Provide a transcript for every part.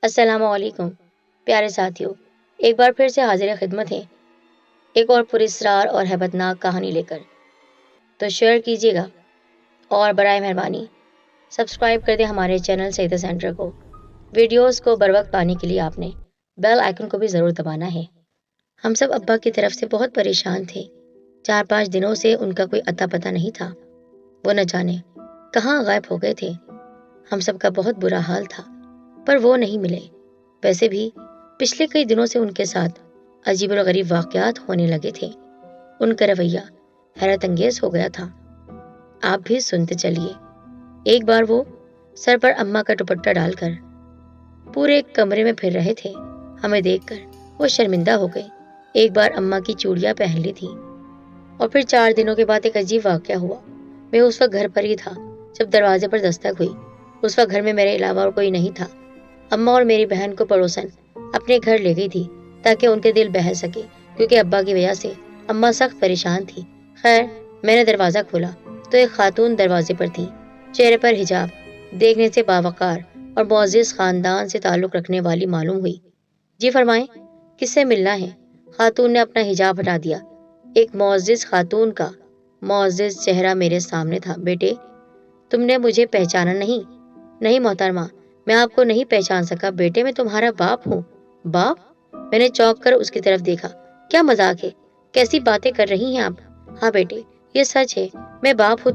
السلام علیکم پیارے ساتھیوں، ایک بار پھر سے حاضر خدمت ہے ایک اور پراسرار اور ہیبت ناک کہانی لے کر۔ تو شیئر کیجیے گا اور برائے مہربانی سبسکرائب کر دیں ہمارے چینل سیدہ سینٹر کو۔ ویڈیوز کو بر وقت پانے کے لیے آپ نے بیل آئیکن کو بھی ضرور دبانا ہے۔ ہم سب ابا کی طرف سے بہت پریشان تھے۔ 4-5 دنوں سے ان کا کوئی اتا پتہ نہیں تھا۔ وہ نہ جانے کہاں غائب ہو گئے تھے۔ ہم سب کا بہت برا حال تھا، پر وہ نہیں ملے۔ ویسے بھی پچھلے کئی دنوں سے ان کے ساتھ عجیب اور غریب واقعات ہونے لگے تھے۔ ان کا رویہ حیرت انگیز ہو گیا تھا۔ آپ بھی سنتے چلیے۔ ایک بار وہ سر پر اماں کا دوپٹہ ڈال کر پورے کمرے میں پھر رہے تھے۔ ہمیں دیکھ کر وہ شرمندہ ہو گئے۔ ایک بار اماں کی چوڑیاں پہن لی تھی، اور پھر 4 دنوں کے بعد ایک عجیب واقعہ ہوا۔ میں اس وقت گھر پر ہی تھا جب دروازے پر دستک ہوئی۔ اس وقت گھر میں میرے علاوہ اور کوئی نہیں تھا۔ اماں اور میری بہن کو پڑوسن اپنے گھر لے گئی تھی تاکہ ان کے دل بہل سکے، کیونکہ ابا کی وجہ سے اماں سخت پریشان تھی۔ خیر، میں نے دروازہ کھولا تو ایک خاتون دروازے پر تھی، چہرے پر حجاب، دیکھنے سے باوقار اور معزز خاندان سے تعلق رکھنے والی معلوم ہوئی۔ جی فرمائیں، کس سے ملنا ہے؟ خاتون نے اپنا حجاب ہٹا دیا۔ ایک معزز خاتون کا معزز چہرہ میرے سامنے تھا۔ بیٹے، تم نے مجھے پہچانا نہیں؟ نہیں محترمہ، میں آپ کو نہیں پہچان سکا۔ بیٹے، میں تمہارا باپ ہوں۔ باپ؟ میں نے چونک کر اس کی طرف دیکھا۔ کیا مذاق ہے؟ کیسی باتیں کر رہی ہیں آپ؟ ہاں بیٹے، یہ سچ ہے، میں باپ ہوں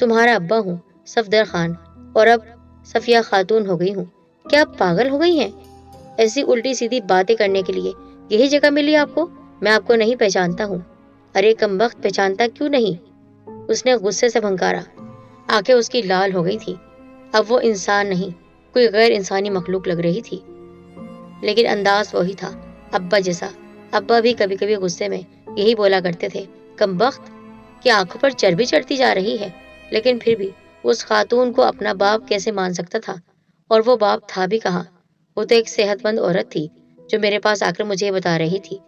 تمہارا ابا ہوں، صفدر خان، اور اب صفیہ خاتون ہو گئی ہوں۔ کیا آپ پاگل ہو گئی ہیں؟ ایسی الٹی سیدھی باتیں کرنے کے لیے یہی جگہ ملی آپ کو؟ میں آپ کو نہیں پہچانتا ہوں۔ ارے کمبخت، پہچانتا کیوں نہیں؟ اس نے غصے سے بھنکارا۔ آنکھیں اس کی لال ہو گئی تھی۔ اب وہ انسان نہیں، کوئی غیر انسانی مخلوق لگ رہی تھی، لیکن انداز وہی تھا، ابا جیسا۔ ابا بھی کبھی کبھی غصے میں یہی بولا کرتے تھے، کمبخت کی آنکھوں پر چربی چڑھتی جا رہی ہے۔ لیکن پھر بھی اس خاتون کو اپنا باپ کیسے مان سکتا تھا؟ اور وہ باپ تھا بھی کہاں؟ وہ تو ایک صحت مند عورت تھی جو میرے پاس آ کر مجھے بتا رہی تھی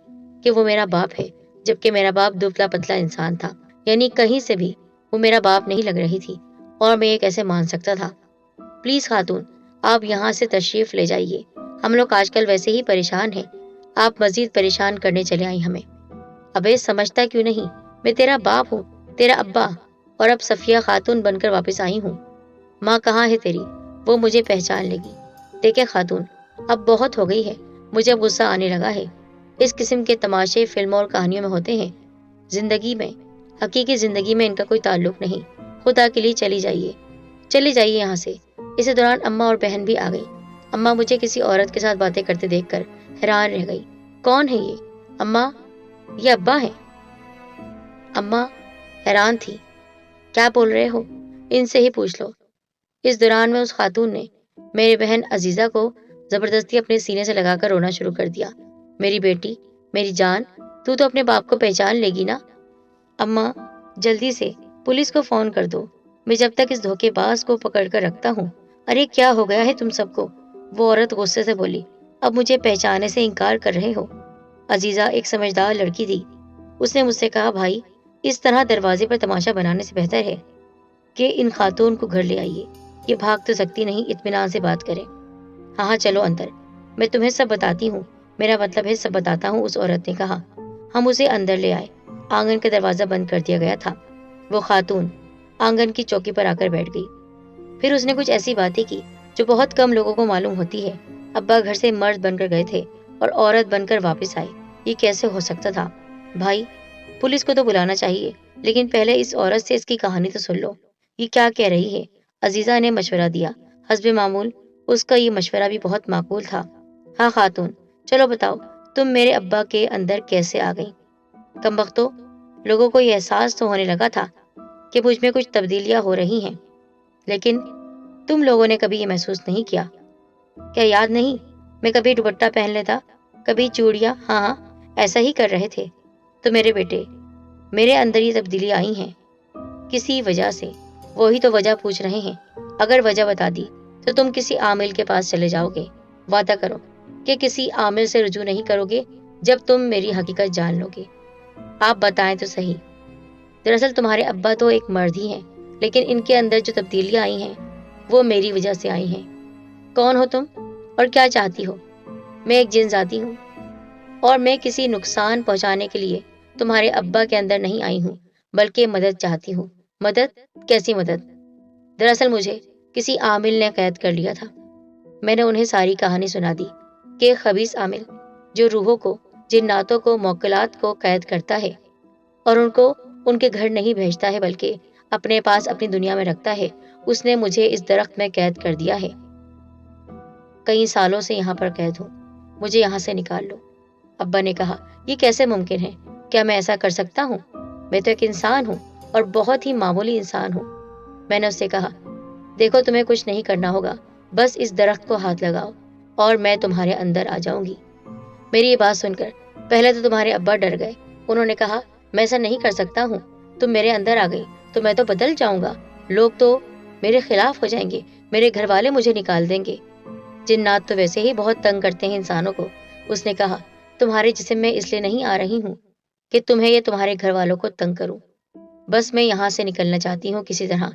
کہ وہ میرا باپ ہے، جبکہ میرا باپ دبلا پتلا انسان تھا۔ یعنی کہیں سے بھی وہ میرا باپ نہیں لگ رہی تھی، اور میں یہ کیسے مان سکتا تھا؟ پلیز خاتون، آپ یہاں سے تشریف لے جائیے۔ ہم لوگ آج کل ویسے ہی پریشان ہیں، آپ مزید پریشان کرنے چلے آئی ہمیں۔ ابے سمجھتا کیوں نہیں؟ میں تیرا باپ ہوں، تیرا ابا، اور اب صفیہ خاتون بن کر واپس آئی ہوں۔ ماں کہاں ہے تیری؟ وہ مجھے پہچان لے گی۔ دیکھیں خاتون، اب بہت ہو گئی ہے، مجھے اب غصہ آنے لگا ہے۔ اس قسم کے تماشے فلموں اور کہانیوں میں ہوتے ہیں، زندگی میں، حقیقی زندگی میں ان کا کوئی تعلق نہیں۔ خدا کے لیے چلی جائیے یہاں سے۔ اسی دوران اماں اور بہن بھی آ گئی۔ اماں مجھے کسی عورت کے ساتھ باتیں کرتے دیکھ کر حیران رہ گئی۔ کون ہے یہ؟ اماں، یہ ابا ہے۔ اماں حیران تھی۔ کیا بول رہے ہو؟ ان سے ہی پوچھ لو۔ اس دوران میں اس خاتون نے میری بہن عزیزہ کو زبردستی اپنے سینے سے لگا کر رونا شروع کر دیا۔ میری بیٹی، میری جان، تو اپنے باپ کو پہچان لے گی نا؟ اماں، جلدی سے پولیس کو فون کر دو، میں جب تک اس دھوکے باز کو پکڑ کر رکھتا ہوں۔ ارے کیا ہو گیا ہے تم سب کو؟ وہ عورت غصے سے بولی۔ اب مجھے پہچانے سے انکار کر رہے ہو؟ عزیزہ ایک سمجھدار لڑکی تھی۔ اس نے مجھ سے کہا، بھائی، اس طرح دروازے پر تماشا بنانے سے بہتر ہے کہ ان خاتون کو گھر لے آئیے۔ یہ بھاگ تو سکتی نہیں، اطمینان سے بات کریں۔ ہاں چلو اندر، میں تمہیں سب بتاتی ہوں۔ میرا مطلب ہے سب بتاتا ہوں، اس عورت نے کہا۔ ہم اسے اندر لے آئے۔ آنگن کا دروازہ بند کر دیا گیا تھا۔ وہ خاتون آنگن کی چوکی پر آ کر بیٹھ گئی۔ پھر اس نے کچھ ایسی باتیں کی جو بہت کم لوگوں کو معلوم ہوتی ہے۔ ابا گھر سے مرد بن کر گئے تھے اور عورت بن کر واپس آئے۔ یہ کیسے ہو سکتا تھا؟ بھائی، پولیس کو تو بلانا چاہیے، لیکن پہلے اس عورت سے اس کی کہانی تو سن لو۔ یہ کیا کہہ رہی ہے؟ عزیزہ نے مشورہ دیا۔ حسب معمول اس کا یہ مشورہ بھی بہت معقول تھا۔ ہاں خاتون، چلو بتاؤ، تم میرے ابا کے اندر کیسے آ گئی؟ کمبختو، لوگوں کو یہ احساس تو ہونے لگا تھا کہ مجھ میں کچھ تبدیلیاں ہو رہی ہیں، لیکن تم لوگوں نے کبھی یہ محسوس نہیں کیا؟ کیا یاد نہیں؟ میں کبھی دوپٹہ پہن لیتا، کبھی چوڑیاں، ہاں ایسا ہی کر رہے تھے۔ تو میرے بیٹے، میرے اندر یہ تبدیلی آئی ہیں کسی وجہ سے۔ وہی تو وجہ پوچھ رہے ہیں۔ اگر وجہ بتا دی تو تم کسی عامل کے پاس چلے جاؤ گے۔ وعدہ کرو کہ کسی عامل سے رجوع نہیں کرو گے جب تم میری حقیقت جان لو گے۔ آپ بتائیں تو صحیح۔ دراصل تمہارے ابا تو ایک مرد ہی ہیں، لیکن ان کے اندر جو تبدیلیاں آئی ہیں وہ میری وجہ سے آئی ہیں۔ کون ہو تم؟ اور کیا چاہتی ہو؟ میں ایک جن ذاتی ہوں اور میں کسی نقصان پہنچانے کے لیے تمہارے ابا کے اندر نہیں آئی ہوں، بلکہ مدد چاہتی ہوں۔ مدد؟ کیسی مدد؟ دراصل مجھے کسی عامل نے قید کر لیا تھا۔ میں نے انہیں ساری کہانی سنا دی کہ ایک خبیث عامل جو روحوں کو، جناتوں کو، موکلات کو قید کرتا ہے اور ان کو ان کے گھر نہیں بھیجتا ہے بلکہ اپنے پاس اپنی دنیا میں رکھتا ہے، اس نے مجھے اس درخت میں قید کر دیا ہے۔ کئی سالوں سے یہاں پر قید ہوں، مجھے یہاں سے نکال لو۔ ابا نے کہا، یہ کیسے ممکن ہے؟ کیا میں ایسا کر سکتا ہوں؟ میں تو ایک انسان ہوں اور بہت ہی معمولی انسان ہوں۔ میں نے اس سے کہا، دیکھو تمہیں کچھ نہیں کرنا ہوگا، بس اس درخت کو ہاتھ لگاؤ اور میں تمہارے اندر آ جاؤں گی۔ میری یہ بات سن کر پہلے تو تمہارے ابا ڈر گئے۔ انہوں نے کہا، میں ایسا نہیں کر سکتا ہوں، تم میرے اندر آ گئی تو میں تو بدل جاؤں گا، لوگ تو میرے خلاف ہو جائیں گے، میرے گھر والے مجھے نکال دیں گے۔ جنات تو ویسے ہی بہت تنگ کرتے ہیں انسانوں کو۔ اس نے کہا، تمہارے جسم میں اس لیے نہیں آ رہی ہوں کہ تمہیں یا تمہارے گھر والوں کو تنگ کروں، بس میں یہاں سے نکلنا چاہتی ہوں کسی طرح،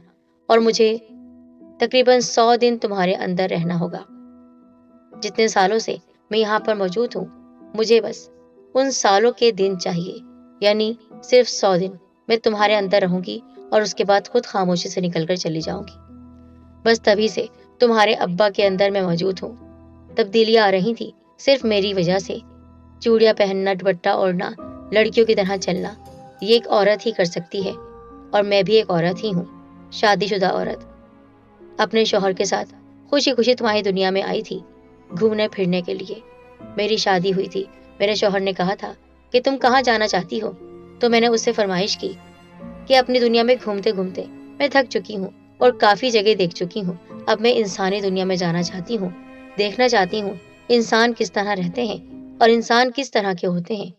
اور مجھے تقریباً 100 دن تمہارے اندر رہنا ہوگا۔ جتنے سالوں سے میں یہاں پر موجود ہوں، مجھے بس ان سالوں کے دن چاہیے، یعنی صرف 100 دن میں تمہارے اندر رہوں گی اور اس کے بعد خود خاموشی سے نکل کر چلی جاؤں گی۔ بس تبھی سے تمہارے ابا کے اندر میں موجود ہوں۔ تبدیلیاں آ رہی تھی صرف میری وجہ سے۔ چوڑیاں پہننا، دوپٹہ اوڑھنا، لڑکیوں کی طرح چلنا، یہ ایک عورت ہی کر سکتی ہے، اور میں بھی ایک عورت ہی ہوں، شادی شدہ عورت۔ اپنے شوہر کے ساتھ خوشی خوشی تمہاری دنیا میں آئی تھی، گھومنے پھرنے کے لیے۔ میری شادی ہوئی تھی، میرے شوہر نے کہا تھا کہ تم کہاں جانا چاہتی ہو، تو میں نے اس سے فرمائش کی کہ اپنی دنیا میں گھومتے گھومتے میں تھک چکی ہوں اور کافی جگہ دیکھ چکی ہوں، اب میں انسانی دنیا میں جانا چاہتی ہوں، دیکھنا چاہتی ہوں انسان کس طرح رہتے ہیں اور انسان کس طرح کے ہوتے ہیں۔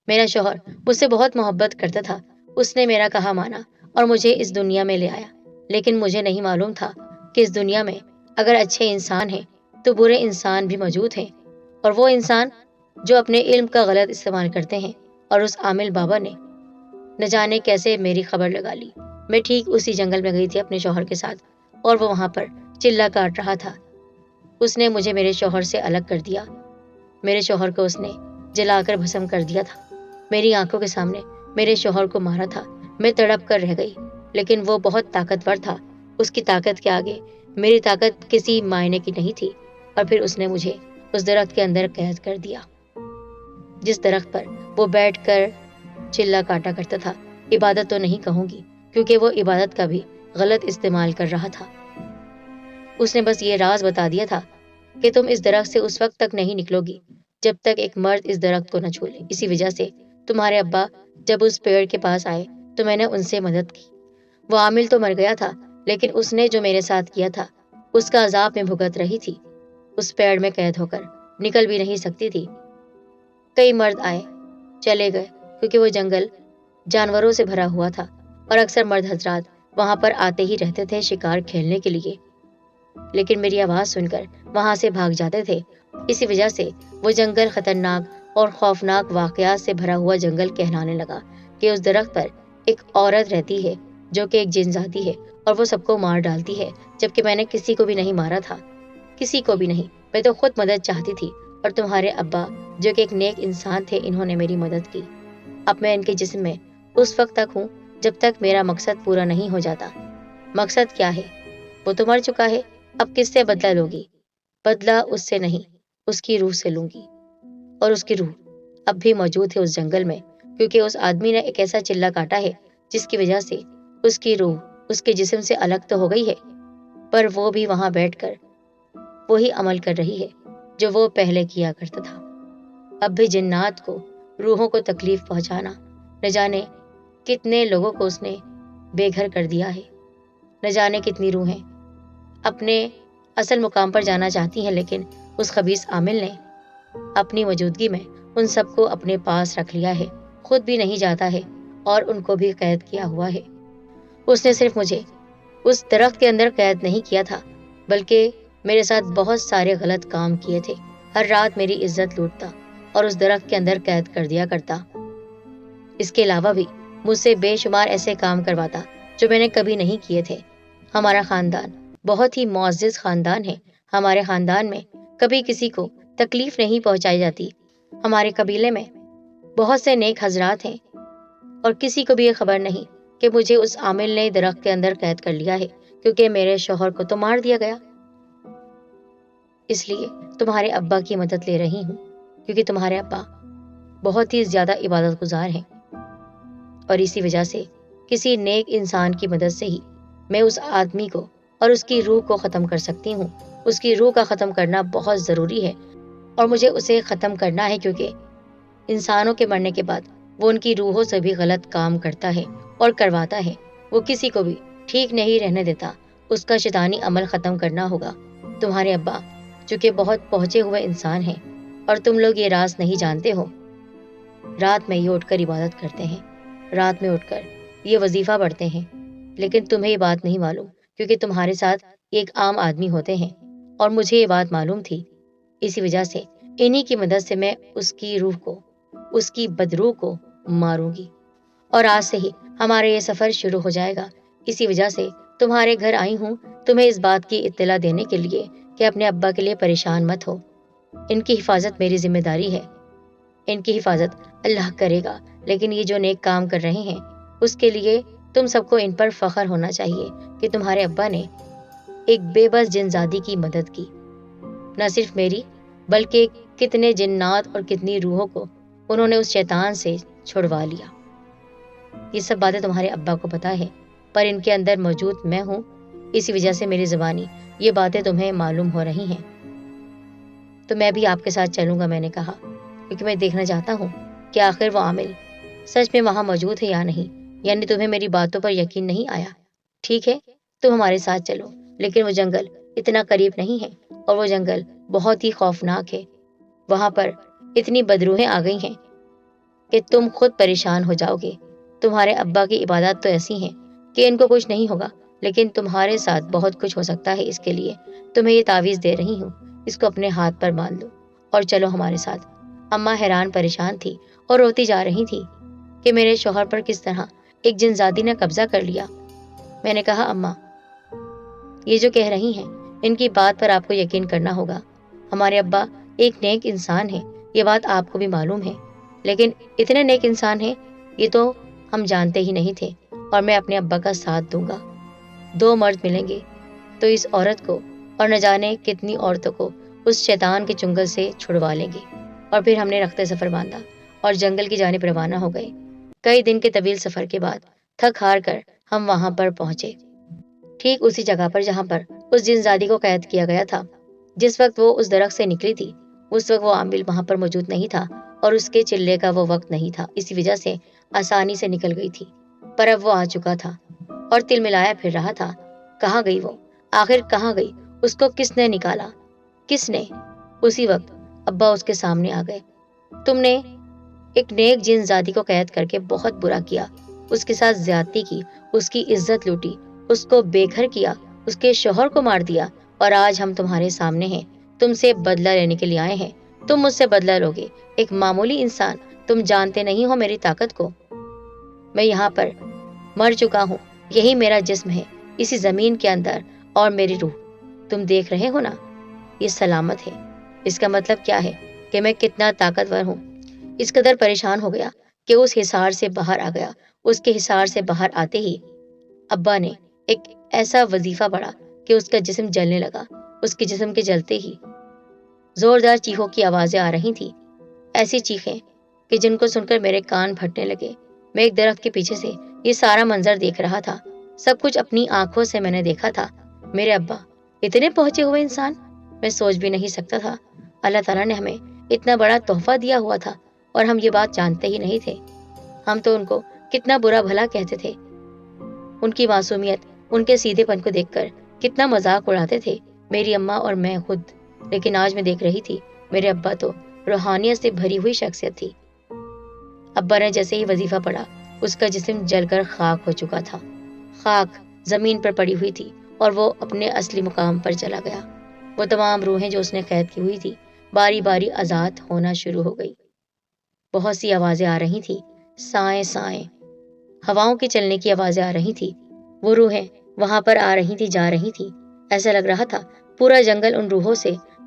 میرا شوہر مجھ سے بہت محبت کرتا تھا، اس نے میرا کہا مانا اور مجھے اس دنیا میں لے آیا، لیکن مجھے نہیں معلوم تھا کہ اس دنیا میں اگر اچھے انسان ہیں تو برے انسان بھی موجود ہیں، اور وہ انسان جو اپنے علم کا غلط استعمال کرتے ہیں۔ اور اس عامل بابا نے نہ جانے کیسے میری خبر لگا لی۔ میں ٹھیک اسی جنگل میں گئی تھی اپنے شوہر کے ساتھ، اور وہ وہاں پر چلا کاٹ رہا تھا۔ اس نے مجھے میرے شوہر سے الگ کر دیا، میرے شوہر کو اس نے جلا کر بھسم کر دیا تھا، میری آنکھوں کے سامنے میرے شوہر کو مارا تھا۔ میں تڑپ کر رہ گئی، لیکن وہ بہت طاقتور تھا، اس کی طاقت کے آگے میری طاقت کسی معنی کی نہیں تھی۔ اور پھر اس نے مجھے اس درخت کے اندر قید کر دیا، جس درخت پر وہ بیٹھ کر چلا کاٹا کرتا تھا۔ عبادت تو نہیں کہوں گی، کیونکہ وہ عبادت کا بھی غلط استعمال کر رہا تھا۔ اس نے بس یہ راز بتا دیا تھا کہ تم اس درخت سے اس وقت تک نہیں نکلو گی جب تک ایک مرد اس درخت کو نہ چھو لے۔ اسی وجہ سے تمہارے ابا جب اس پیڑ کے پاس آئے تو میں نے ان سے مدد کی۔ وہ عامل تو مر گیا تھا، لیکن اس نے جو میرے ساتھ کیا تھا اس کا عذاب میں بھگت رہی تھی، اس پیڑ میں قید ہو کر نکل بھی نہیں سکتی تھی۔ کئی مرد آئے چلے گئے، کیونکہ وہ جنگل جانوروں سے بھرا ہوا تھا، اور اکثر مرد حضرات وہاں پر آتے ہی رہتے تھے شکار کھیلنے کے لیے، لیکن میری آواز سن کر وہاں سے بھاگ جاتے تھے۔ اسی وجہ سے وہ جنگل خطرناک اور خوفناک واقعات سے بھرا ہوا جنگل کہلانے لگا کہ اس درخت پر ایک عورت رہتی ہے جو کہ ایک جن ذاتی ہے، اور وہ سب کو مار ڈالتی ہے، جبکہ میں نے کسی کو بھی نہیں مارا تھا، کسی کو بھی نہیں۔ میں تو خود مدد چاہتی تھی، اور تمہارے ابا جو کہ ایک نیک انسان تھے، انہوں نے میری مدد کی۔ اب میں ان کے جسم میں اس وقت تک ہوں جب تک میرا مقصد پورا نہیں ہو جاتا۔ مقصد کیا ہے؟ وہ تو مر چکا ہے، اب کس سے بدلہ لوگی؟ بدلہ اس سے نہیں، اس کی روح سے لوں گی، اور اس کی روح اب بھی موجود ہے اس جنگل میں، کیونکہ اس آدمی نے ایک ایسا چلا کاٹا ہے جس کی وجہ سے اس کی روح اس کے جسم سے الگ تو ہو گئی ہے، پر وہ بھی وہاں بیٹھ کر وہی عمل کر رہی ہے جو وہ پہلے کیا کرتا تھا۔ اب بھی جنات کو، روحوں کو تکلیف پہنچانا، نہ جانے کتنے لوگوں کو اس نے بے گھر کر دیا ہے، نہ جانے کتنی روحیں اپنے اصل مقام پر جانا چاہتی ہیں، لیکن اس خبیث عامل نے اپنی موجودگی میں ان سب کو اپنے پاس رکھ لیا ہے، خود بھی نہیں جاتا ہے اور ان کو بھی قید کیا ہوا ہے۔ اس نے صرف مجھے اس درخت کے اندر قید نہیں کیا تھا، بلکہ میرے ساتھ بہت سارے غلط کام کیے تھے۔ ہر رات میری عزت لوٹتا اور اس درخت کے اندر قید کر دیا کرتا۔ اس کے علاوہ بھی مجھ سے بے شمار ایسے کام کرواتا جو میں نے کبھی نہیں کیے تھے۔ ہمارا خاندان بہت ہی معزز خاندان ہے۔ ہمارے خاندان میں کبھی کسی کو تکلیف نہیں پہنچائی جاتی۔ ہمارے قبیلے میں بہت سے نیک حضرات ہیں اور کسی کو بھی یہ خبر نہیں کہ مجھے اس عامل نے درخت کے اندر قید کر لیا ہے، کیونکہ میرے شوہر کو تو مار دیا گیا۔ اس لیے تمہارے ابا کی مدد لے رہی ہوں، کیونکہ تمہارے ابا بہت ہی زیادہ عبادت گزار ہیں، اور اسی وجہ سے کسی نیک انسان کی مدد سے ہی میں اس آدمی کو اور اس کی روح کو ختم کر سکتی ہوں۔ اس کی روح کا ختم کرنا بہت ضروری ہے، اور مجھے اسے ختم کرنا ہے، کیونکہ انسانوں کے مرنے کے بعد وہ ان کی روحوں سے بھی غلط کام کرتا ہے اور کرواتا ہے۔ وہ کسی کو بھی ٹھیک نہیں رہنے دیتا۔ اس کا شیطانی عمل ختم کرنا ہوگا۔ تمہارے ابا جو کہ بہت پہنچے ہوئے انسان ہیں، اور تم لوگ یہ راز نہیں جانتے ہو، رات میں یہ اٹھ کر عبادت کرتے ہیں، رات میں اٹھ کر یہ وظیفہ پڑھتے ہیں، لیکن تمہیں یہ بات نہیں معلوم، کیونکہ تمہارے ساتھ ایک عام آدمی ہوتے ہیں، اور مجھے یہ بات معلوم تھی۔ اسی وجہ سے انہی کی مدد سے میں اس کی روح کو، اس کی بدروح کو ماروں گی، اور آج سے ہی ہمارا یہ سفر شروع ہو جائے گا۔ اسی وجہ سے تمہارے گھر آئی ہوں، تمہیں اس بات کی اطلاع دینے کے لیے کہ اپنے ابا کے لیے پریشان مت ہو۔ ان کی حفاظت میری ذمہ داری ہے۔ ان کی حفاظت اللہ کرے گا، لیکن یہ جو نیک کام کر رہے ہیں اس کے لیے تم سب کو ان پر فخر ہونا چاہیے کہ تمہارے ابا نے ایک بے بس جن زادی کی مدد کی۔ نہ صرف میری، بلکہ کتنے جنات اور کتنی روحوں کو انہوں نے اس شیطان سے چھڑوا لیا۔ یہ سب باتیں تمہارے ابا کو پتا ہے، پر ان کے اندر موجود میں ہوں، اسی وجہ سے میری زبانی یہ باتیں تمہیں معلوم ہو رہی ہیں۔ تو میں بھی آپ کے ساتھ چلوں گا، میں نے کہا، کیونکہ میں دیکھنا چاہتا ہوں کہ آخر وہ عامل سچ میں وہاں موجود ہے یا نہیں۔ یعنی تمہیں میری باتوں پر یقین نہیں آیا؟ ٹھیک ہے، تم ہمارے ساتھ چلو، لیکن وہ جنگل اتنا قریب نہیں ہے، اور وہ جنگل بہت ہی خوفناک ہے۔ وہاں پر اتنی بدروحیں آ گئی ہیں کہ تم خود پریشان ہو جاؤ گے۔ تمہارے ابا کی عبادات تو ایسی ہیں کہ ان کو کچھ نہیں ہوگا، لیکن تمہارے ساتھ بہت کچھ ہو سکتا ہے۔ اس کے لیے تمہیں یہ تعویذ دے رہی ہوں، اس کو اپنے ہاتھ پر باندھ لو اور چلو ہمارے ساتھ۔ اماں حیران پریشان تھی اور روتی جا رہی تھی کہ میرے شوہر پر کس طرح ایک جنزادی نے قبضہ کر لیا۔ میں نے کہا، اماں یہ جو کہہ رہی ہیں ان کی بات پر آپ کو یقین کرنا ہوگا۔ ہمارے ابا ایک نیک انسان ہے، یہ بات آپ کو بھی معلوم ہے، لیکن اتنے نیک انسان ہیں یہ تو ہم جانتے ہی نہیں تھے، اور میں اپنے ابا کا ساتھ دوں گا۔ 2 مرد ملیں گے تو اس عورت کو اور نہ جانے کتنی عورتوں کو اس شیطان کے چنگل سے چھڑوا لیں گے۔ اور پھر ہم نے رخت سفر باندھا اور جنگل کی جانب روانہ ہو گئے۔ کئی دن کے طویل سفر کے بعد تھک ہار کر ہم وہاں پر پہنچے، ٹھیک اسی جگہ پر جہاں پر اس جنزادی کو قید کیا گیا تھا۔ جس وقت وہ اس درخت سے نکلی تھی اس وقت وہ عامل وہاں پر موجود نہیں تھا، اور اس کے چلے کا وہ وقت نہیں تھا، اسی وجہ سے آسانی سے نکل گئی تھی۔ پر اب وہ آ چکا تھا اور تل ملایا پھر رہا تھا۔ کہاں گئی وہ؟ آخر کہاں گئی؟ اس کو کس نے نکالا؟ کس نے؟ اسی وقت ابا اس کے سامنے آ گئے۔ تم نے ایک نیک جن زادی کو قید کر کے بہت برا کیا، اس کے ساتھ زیادتی کی، اس کی عزت لوٹی، اس کو بے گھر کیا، اس کے شوہر کو مار دیا، اور آج ہم تمہارے سامنے ہیں، تم سے بدلہ لینے کے لیے آئے ہیں۔ تم مجھ سے بدلہ لوگے، ایک معمولی انسان، تم جانتے نہیں ہو میری طاقت کو۔ میں یہاں پر مر چکا ہوں، یہی میرا جسم ہے اسی زمین کے اندر، اور میری روح تم دیکھ رہے ہو نا، یہ سلامت ہے۔ اس کا مطلب کیا ہے کہ میں کتنا طاقتور ہوں۔ اس قدر پریشان ہو گیا کہ اس حصار سے باہر آ گیا۔ اس کے حصار سے باہر آتے ہی ابا نے ایک ایسا وظیفہ پڑھا کہ اس کا جسم جلنے لگا۔ اس کے جسم کے جلتے ہی زوردار چیخوں کی آوازیں آ رہی تھی، ایسی چیخیں کہ جن کو سن کر میرے کان پھٹنے لگے۔ میں ایک درخت کے پیچھے سے یہ سارا منظر دیکھ رہا تھا، سب کچھ اپنی آنکھوں سے میں نے دیکھا تھا۔ میرے ابا اتنے پہنچے ہوئے انسان، میں سوچ بھی نہیں سکتا تھا۔ اللہ تعالیٰ نے ہمیں اتنا بڑا تحفہ دیا ہوا تھا، اور ہم یہ بات جانتے ہی نہیں تھے۔ ہم تو ان کو کتنا برا بھلا کہتے تھے، ان کی معصومیت، ان کے سیدھے پن کو دیکھ کر کتنا مذاق اڑاتے تھے، میری اماں اور میں خود۔ لیکن آج میں دیکھ رہی تھی میرے ابا تو روحانیت سے بھری ہوئی شخصیت تھی۔ ابا نے جیسے ہی وظیفہ پڑھا اس کا جسم جل کر خاک ہو چکا تھا، خاک زمین پر پڑی ہوئی تھی، اور وہ اپنے اصلی مقام پر چلا گیا۔ وہ تمام روحیں جو اس نے قید کی ہوئی تھی باری باری آزاد ہونا شروع ہو گئی۔ بہت سی آوازیں آ رہی تھی، سائیں سائیں ہواؤں کے چلنے کی آوازیں آ رہی تھی۔ وہ روحیں وہاں پر آ رہی تھی، جا رہی تھی۔ ایسا لگ رہا تھا پورا جنگل ان روحوں سے